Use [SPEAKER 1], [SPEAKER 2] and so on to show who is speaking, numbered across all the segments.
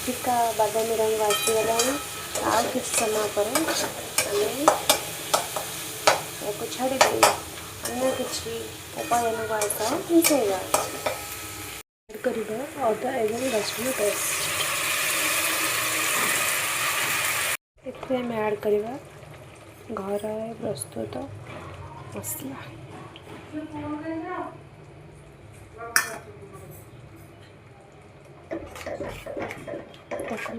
[SPEAKER 1] फिका बादामी रंग आसीगला आ कि समय पर आम छाड़ी अन्य किसी उपायन का मिसेगा ऐड करवा अदा एवं रसुण पेस्ट एम ऐड करवा घर प्रस्तुत मसला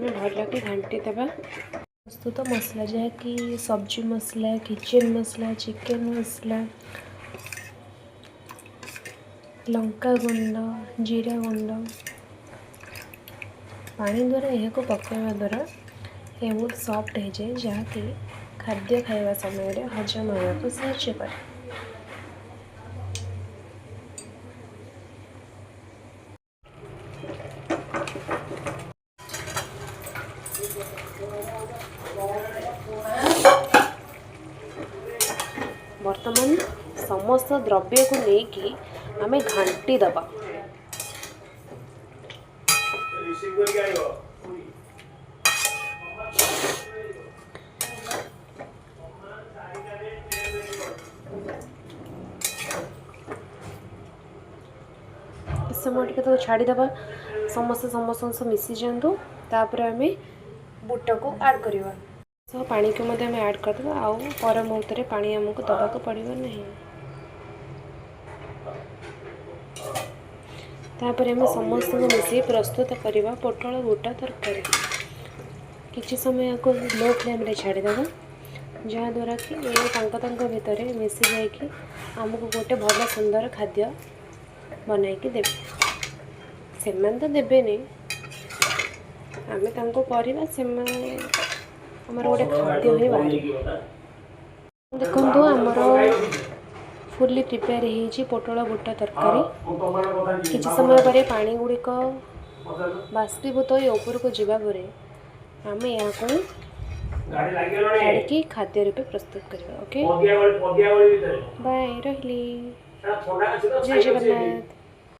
[SPEAKER 1] भल कि घाटी देवा प्रस्तुत मसला जहाँकि सब्जी मसला किचन मसला चिकेन मसला लंका गुंड जीरा गुंड पानी द्वारा यह पकड़ा द्वारा यह बहुत सॉफ्ट हो जाए जहाँकि खाद्य खाइबा समय हजम होगा साहाय्य करे। वर्तमान समस्त द्रव्य को लेकिन आम घाटी दबा इस समय टे तो छाड़ीदे समस्त मिसी जातु तापर आम बुट को ऐड करवा सब पानी को मध्य ऐड करदे आउ पर मुहूर्त में पानी आमको दबाक पड़ो नहीं तापर आम समस्त मिसे प्रस्तुत करवा पोटल बुटा तरकारी किसी समय को लो फ्लेम रे छाड़ीदे जहाँद्वारा कि भितर मिसी जाकि आमको गोटे भल सुंदर खाद्य बनईकि देवे से तो देवे आम करवा से आमर गोटे खाद्य ही बाहर देखु आमर फुल्ली प्रिपेयर हो पोटल बुटा तरकारी किसी समय पर पानी गुड़िक बाष्पीभूत ऊपर को जावापर आम यहाँ काढ़ी खाद्य रूपे प्रस्तुत करवा। ओके बाय रही जय जगन्नाथ।